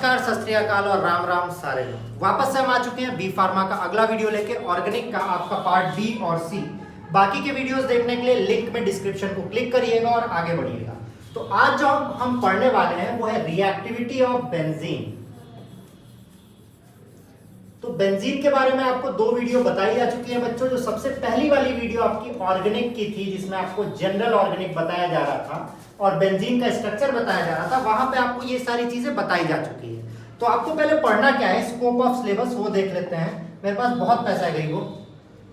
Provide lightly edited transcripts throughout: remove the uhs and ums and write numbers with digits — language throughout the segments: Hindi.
नमस्कार, सत श्री अकाल और राम राम सारे लोग। वापस से हम आ चुके हैं बी फार्मा का अगला वीडियो लेके, ऑर्गेनिक का आपका पार्ट बी और सी। बाकी के वीडियोस देखने के लिए लिंक में डिस्क्रिप्शन को क्लिक करिएगा और आगे बढ़िएगा। तो आज जो हम पढ़ने वाले हैं वो है रिएक्टिविटी ऑफ बेंजीन। तो बेंजीन के बारे में आपको दो वीडियो बताई जा चुकी है बच्चों। जो सबसे पहली वाली वीडियो आपकी ऑर्गेनिक की थी, जिसमें आपको जनरल ऑर्गेनिक बताया जा रहा था और बेंजीन का स्ट्रक्चर बताया जा रहा था, वहां पे आपको ये सारी चीजें बताई जा चुकी है। तो आपको पहले पढ़ना क्या है, स्कोप ऑफ सिलेबस वो देख लेते हैं। मेरे पास बहुत पैसा है गरीबों,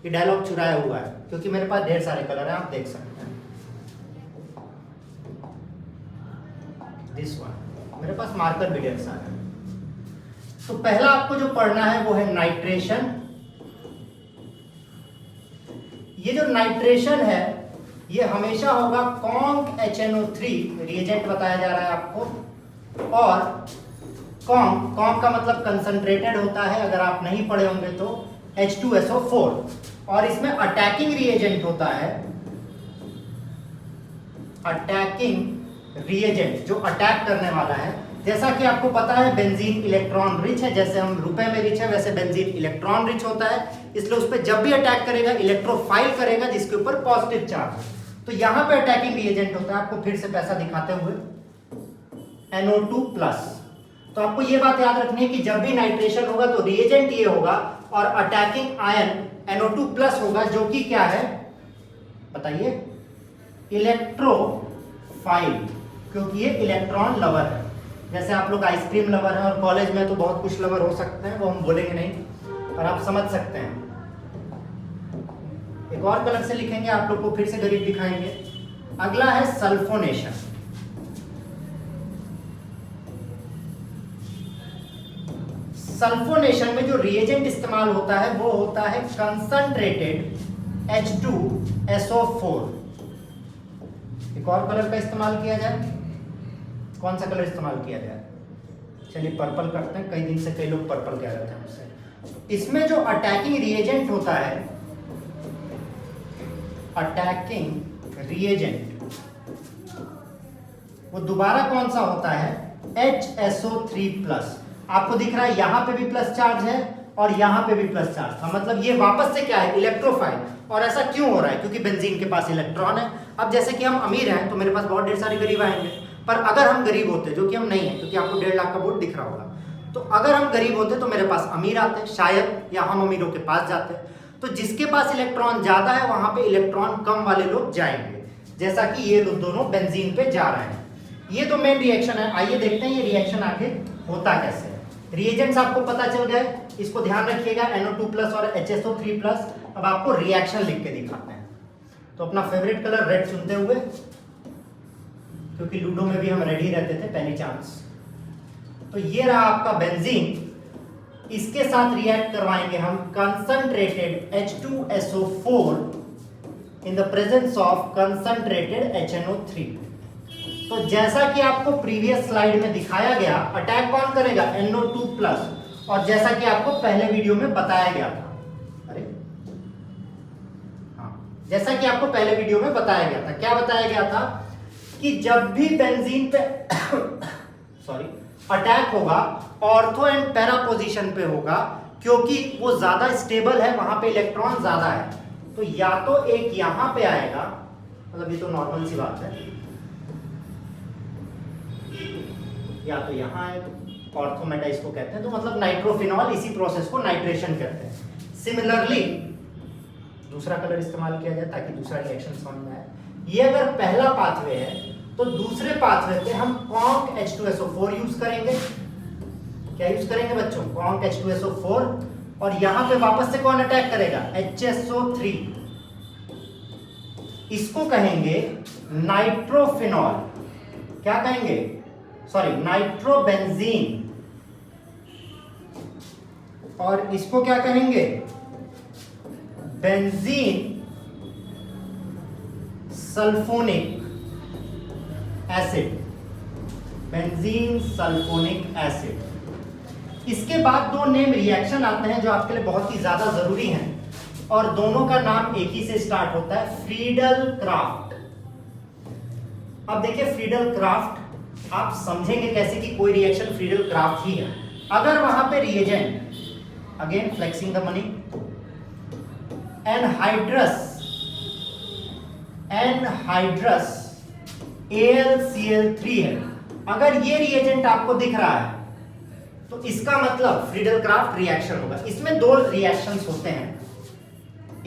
ये डायलॉग चुराया हुआ है क्योंकि मेरे पास ढेर सारे कलर हैं, आप देख सकते हैं। दिस वन मेरे पास मार्कर भी ढेर सारे हैं। तो पहला आपको जो पढ़ना है वो है नाइट्रेशन। ये जो नाइट्रेशन है ये हमेशा होगा कॉन्क HNO3 रिएजेंट बताया जा रहा है आपको। और कॉन्क का मतलब कंसंट्रेटेड होता है, अगर आप नहीं पढ़े होंगे तो H2SO4। और इसमें अटैकिंग रिएजेंट होता है, अटैकिंग रिएजेंट जो अटैक करने वाला है। जैसा कि आपको पता है बेंजीन इलेक्ट्रॉन रिच है, जैसे हम रुपए में रिच है वैसे बेंजीन इलेक्ट्रॉन रिच होता है, इसलिए उस पर जब भी अटैक करेगा इलेक्ट्रोफाइल करेगा जिसके ऊपर पॉजिटिव चार्ज है। तो यहां पे अटैकिंग रिएजेंट होता है। आपको फिर से पैसा दिखाते हुए NO2+। तो आपको ये बात याद रखनी है कि जब भी नाइट्रेशन होगा तो रिएजेंट ये होगा और अटैकिंग आयन NO2+ होगा, जो कि क्या है बताइए, इलेक्ट्रोफाइल, क्योंकि ये इलेक्ट्रॉन लवर है। जैसे आप लोग आइसक्रीम लवर हैं और कॉलेज में तो बहुत कुछ लवर हो सकते हैं, वो हम बोलेंगे नहीं, पर आप समझ सकते हैं। एक और कलर से लिखेंगे, आप लोग को फिर से गरीब दिखाएंगे। अगला है सल्फोनेशन। सल्फोनेशन में जो रिएजेंट इस्तेमाल होता है वो होता है कंसंट्रेटेड H2SO4। एक और कलर का इस्तेमाल किया जाए, कौन सा कलर इस्तेमाल किया जाए? चलिए पर्पल करते हैं, कई दिन से कई लोग पर्पल कह रहे थे मुझसे। इसमें जो अटैकिंग रिएजेंट होता है, अटैकिंग रिएजेंट, वो दोबारा कौन सा होता है? HSO3+। आपको दिख रहा है यहां पे भी प्लस चार्ज है और यहां पे भी प्लस चार्ज था, मतलब ये वापस से क्या है, इलेक्ट्रोफाइल। और ऐसा क्यों हो रहा है? क्योंकि बेंजीन के पास इलेक्ट्रॉन है। अब जैसे कि हम अमीर हैं तो मेरे पास बहुत ढेर सारे गरीब आएंगे, पर अगर हम गरीब होते, जो कि हम नहीं है क्योंकि आपको 1.5 लाख का बोर्ड दिख रहा होगा, तो अगर हम गरीब होते तो मेरे पास अमीर आते शायद, या हम अमीरों के पास जाते। तो जिसके पास इलेक्ट्रॉन ज्यादा है वहां पे इलेक्ट्रॉन कम वाले लोग जाएंगे, जैसा कि ये लोग दोनों बेंजीन पे जा रहे हैं। ये तो मेन रिएक्शन है। आइए देखते हैं ये रिएक्शन आखिर होता कैसे है। रिएजेंट्स आपको पता चल गए, इसको ध्यान रखिएगा, NO2+ और HSO3+। अब आपको रिएक्शन लिख के दिखाते हैं। तो अपना फेवरेट कलर रेड चुनते हुए, क्योंकि लूडो में भी हम रेडी रहते थे पहली चांस। तो ये रहा आपका बेंजीन, इसके साथ रिएक्ट करवाएंगे हम concentrated H2SO4 in the presence of concentrated HNO3। तो जैसा कि आपको प्रीवियस स्लाइड में दिखाया गया, अटैक कौन करेगा? NO2+। और जैसा कि आपको पहले वीडियो में बताया गया था, अरे हाँ, जैसा कि आपको पहले वीडियो में बताया गया था, क्या बताया गया था कि जब भी बेंजीन पे सॉरी अटैक होगा, ऑर्थो एंड पैरा पोजीशन पे होगा, क्योंकि वो ज्यादा स्टेबल है, वहां पे इलेक्ट्रॉन ज्यादा है। तो या तो एक यहां पे आएगा, मतलब ये तो नॉर्मल सी बात है, या तो यहां आएगा, ऑर्थो मेटा इसको कहते हैं। तो मतलब नाइट्रोफिनॉल, इसी प्रोसेस को नाइट्रेशन कहते हैं। सिमिलरली दूसरा कलर इस्तेमाल किया जाए ताकि दूसरा रिएक्शन समझ में आए। ये अगर पहला पाथवे है तो दूसरे पाथवे पे हम कॉन्क H2SO4 यूज करेंगे। क्या यूज करेंगे बच्चों? Conc H2SO4। और यहां पे वापस से कौन अटैक करेगा? HSO3। इसको कहेंगे नाइट्रोफिनॉल। क्या कहेंगे? Sorry, nitrobenzene. और इसको क्या कहेंगे? Benzene sulphonic acid. Benzene sulphonic acid. इसके बाद दो नेम रिएक्शन आते हैं जो आपके लिए बहुत ही ज्यादा जरूरी हैं, और दोनों का नाम एक ही से स्टार्ट होता है, फ्रीडल क्राफ्ट। अब देखिए फ्रीडल क्राफ्ट आप समझेंगे कैसे कि कोई रिएक्शन फ्रीडल क्राफ्ट ही है। अगर वहां पे reagent, again flexing the money, anhydrous AlCl3 है, अगर ये रिएजेंट आपको दिख रहा है तो इसका मतलब फ्रीडल क्राफ्ट रिएक्शन होगा। इसमें दो रिएक्शंस होते हैं,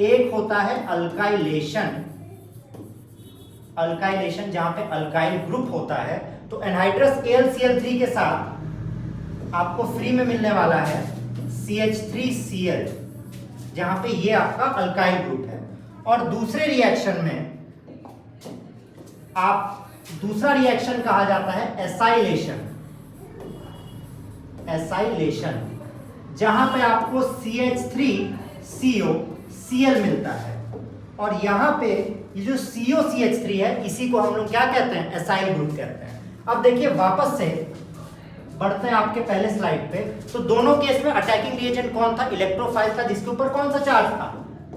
एक होता है अल्काइलेशन जहां पे अल्काइल ग्रुप होता है, तो एनहाइड्रस AlCl3 के साथ आपको फ्री में मिलने वाला है CH3Cl, जहां पे ये आपका अल्काइल ग्रुप है। और दूसरे रिएक्शन में दूसरा रिएक्शन कहा जाता है एसाइलेशन, जहां पे आपको CH3COCl मिलता है, और यहां पे ये जो COCH3 है इसी को हम लोग क्या कहते हैं, एसाइल ग्रुप कहते हैं। अब देखिए वापस से बढ़ते हैं आपके पहले स्लाइड पे, तो दोनों केस में अटैकिंग रिएजेंट कौन था, इलेक्ट्रोफाइल था, जिसके ऊपर कौन सा चार्ज था,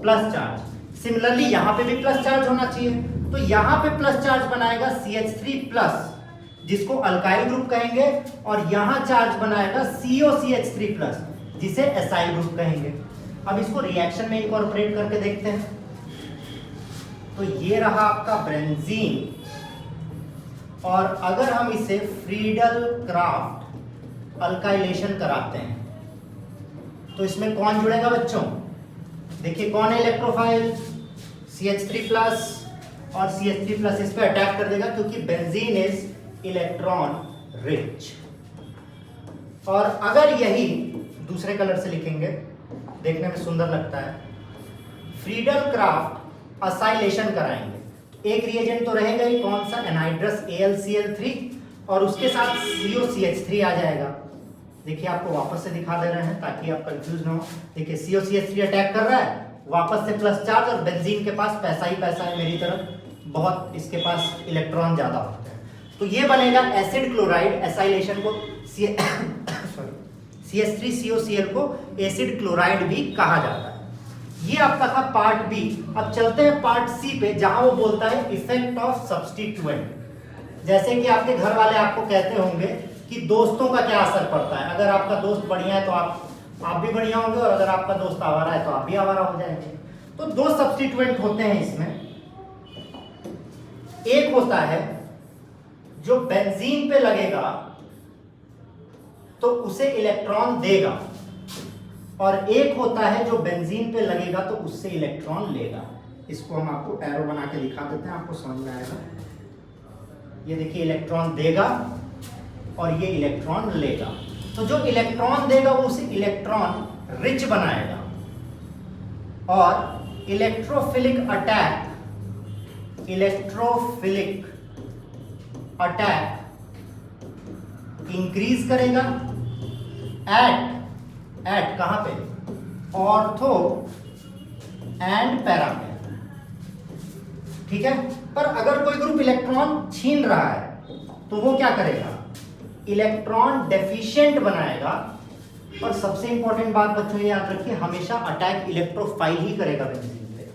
प्लस चार्ज। सिमिलरली यहां पे भी प्लस चार्ज होना चाहिए, तो यहां पे प्लस चार्ज बनाएगा CH3+, जिसको अल्काइल ग्रुप कहेंगे, और यहां चार्ज बनाएगा COCH3+, जिसे एसाइल ग्रुप कहेंगे। अब इसको रिएक्शन में इनकॉर्पोरेट करके देखते हैं। तो ये रहा आपका बेंजीन, और अगर हम इसे फ्रीडल क्राफ्ट अल्काइलेशन कराते हैं तो इसमें कौन जुड़ेगा बच्चों, देखिए कौन है इलेक्ट्रोफाइल, CH3+, और CH3+ इस पे अटैक कर देगा क्योंकि बेंजीन इज इलेक्ट्रॉन रिच। और अगर यही दूसरे कलर से लिखेंगे, देखने में सुंदर लगता है, फ्रीडल क्राफ्ट असाइलेशन कराएंगे, एक रिएजेंट तो रहेगा ही, कौन सा, एनहाइड्रस AlCl3, और उसके साथ COCH3 आ जाएगा। देखिए आपको वापस से दिखा दे रहे हैं ताकि आप कंफ्यूज ना हो। देखिए COCH3 अटैक कर रहा है, वापस से प्लस चार्ज, और बेंजीन के पास पैसा ही पैसा है मेरी तरफ, बहुत इसके पास इलेक्ट्रॉन ज्यादा होते हैं, तो ये बनेगा एसिड क्लोराइड। एसाइलेशन को CH3COCl को एसिड क्लोराइड भी कहा जाता है। ये आपका था पार्ट बी। अब चलते हैं पार्ट सी पे, जहां वो बोलता है इफेक्ट ऑफ सब्स्टिट्यूएंट। जैसे कि आपके घर वाले आपको कहते होंगे कि दोस्तों का क्या असर पड़ता है, अगर आपका दोस्त बढ़िया है तो आप भी बढ़िया होंगे, और अगर आपका दोस्त आवारा है तो आप भी आवारा हो जाएंगे। तो दो सब्स्टिट्यूएंट होते हैं इसमें, एक होता है जो बेंजीन पे लगेगा तो उसे इलेक्ट्रॉन देगा, और एक होता है जो बेंजीन पे लगेगा तो उससे इलेक्ट्रॉन लेगा। इसको हम आपको एरो बना के दिखा देते हैं, आपको समझ में आएगा। ये देखिए इलेक्ट्रॉन देगा और ये इलेक्ट्रॉन लेगा। तो जो इलेक्ट्रॉन देगा वो उसे इलेक्ट्रॉन रिच बनाएगा, और इलेक्ट्रोफिलिक अटैक इंक्रीज करेगा एट कहां पे, ऑर्थो एंड पैरा पे, ठीक है। पर अगर कोई ग्रुप इलेक्ट्रॉन छीन रहा है तो वो क्या करेगा, इलेक्ट्रॉन डेफिशिएंट बनाएगा। और सबसे इंपॉर्टेंट बात बच्चों याद रखिए, हमेशा अटैक इलेक्ट्रोफाइल ही करेगा बेंजीन पे,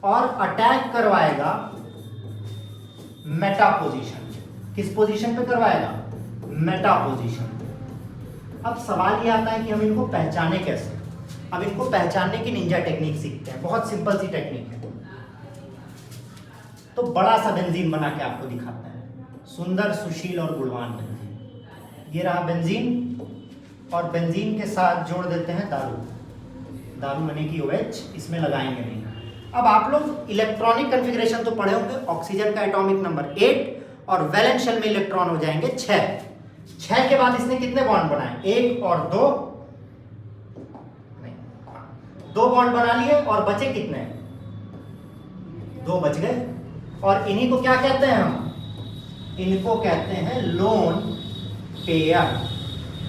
और अटैक करवाएगा मेटा पोजीशन। किस पोजीशन पे करवाएगा, मेटा पोजीशन। अब सवाल ये आता है कि हम इनको पहचाने कैसे। अब इनको पहचानने की निंजा टेक्निक सीखते हैं, बहुत सिंपल सी टेक्निक है। तो बड़ा सा बेंजीन बना के आपको दिखाता है, सुंदर, सुशील और गुणवान बेंजीन। ये रहा बेंजीन, और बेंजीन के साथ जोड़ देते हैं दारू बने की OH, इसमें लगाएंगे नहीं। अब आप लोग इलेक्ट्रॉनिक कॉन्फ़िगरेशन तो पढ़े होंगे, ऑक्सीजन का एटॉमिक नंबर 8, और वैलेंस शेल में इलेक्ट्रॉन हो जाएंगे 6 के बाद इसने कितने बॉन्ड बनाए, 1 और 2, नहीं 2 बॉन्ड बना लिए, और बचे कितने, 2 बच गए। और इन्हीं को क्या कहते हैं हम, इनको कहते हैं लोन पेयर।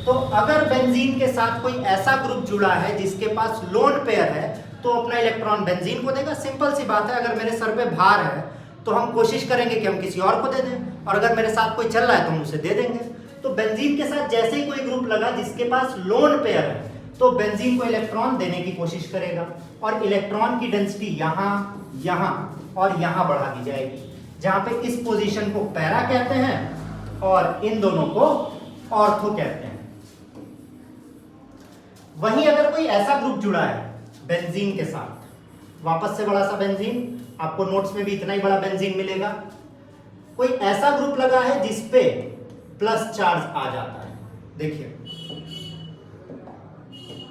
तो अगर बेंजीन के साथ कोई ऐसा ग्रुप जुड़ा है जिसके पास लोन पेयर है तो अपना इलेक्ट्रॉन बेंजीन को देगा। सिंपल सी बात है, अगर मेरे सर पे भार है तो हम कोशिश करेंगे कि हम किसी और को दे दें, और अगर मेरे साथ कोई चल रहा है तो हम उसे दे देंगे। तो बेंजीन के साथ जैसे ही कोई ग्रुप लगा जिसके पास लोन पेयर है तो बेंजीन को इलेक्ट्रॉन देने की कोशिश करेगा, और इलेक्ट्रॉन की डेंसिटी यहाँ, यहाँ और यहाँ बढ़ा दी जाएगी। जहां पे इस पोजीशन को पैरा कहते हैं और इन दोनों को ऑर्थो कहते हैं। वहीं अगर कोई ऐसा ग्रुप जुड़ा है बेंजीन के साथ, वापस से बड़ा सा बेंजीन, आपको नोट्स में भी इतना ही बड़ा बेंजीन मिलेगा, कोई ऐसा ग्रुप लगा है जिसपे प्लस चार्ज आ जाता है, देखिए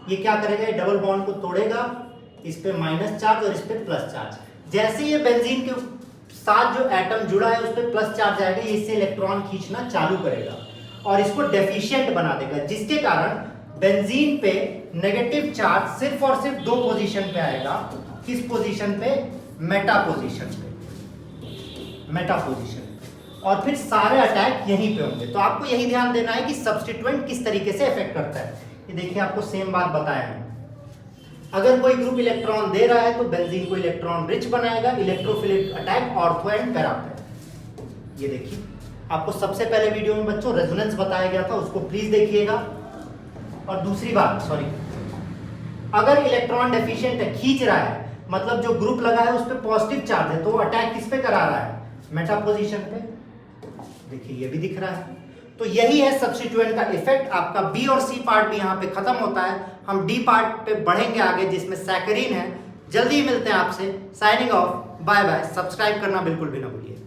ये क्या करेगा, ये डबल बॉन्ड को तोड़ेगा, इस पे माइनस चार्ज और इस पे प्लस चार्ज। जैसे ये बेंजीन के साथ जो एटम जुड़ा है उस पे प्लस चार्ज आएगा, ये इससे इलेक्ट्रॉन खींचना चालू करेगा और इसको डेफिशिएंट बना देगा, जिसके कारण बेंजीन पे नेगेटिव चार्ज सिर्फ और सिर्फ दो पोजीशन पे आएगा। किस पोजीशन पे? मेटा पोजीशन पे, मेटा पोजीशन पे, और फिर सारे अटैक यहीं पे होंगे। तो आपको यही ध्यान देना है कि सब्स्टिट्यूएंट किस तरीके से इफेक्ट करता है। ये देखिए आपको सेम बात बताया है, अगर कोई ग्रुप इलेक्ट्रॉन दे रहा है तो बेंजीन को इलेक्ट्रॉन रिच बनाएगा, electrophilic attack ortho and para पे। ये देखिए आपको सबसे पहले वीडियो में बच्चों रेजोनेंस बताया गया था, उसको प्लीज देखिएगा। और दूसरी बात, सॉरी, अगर इलेक्ट्रॉन डेफिशिएंट है, खींच रहा है, मतलब जो ग्रुप लगा है उस पे पॉजिटिव चार्ज है, तो अटैक किस पे करा रहा है? मेटा पोजीशन पे। देखिए ये भी दिख रहा है। तो यही है सब्स्टिट्यूएंट का इफेक्ट। आपका बी और सी पार्ट भी यहाँ पे खत्म होता है, हम डी पार्ट पे बढ़ेंगे आगे जिसमें सैकरीन है। जल्दी मिलते हैं आपसे। Signing off, bye bye. Subscribe करना बिल्कुल भी ना भूलिए।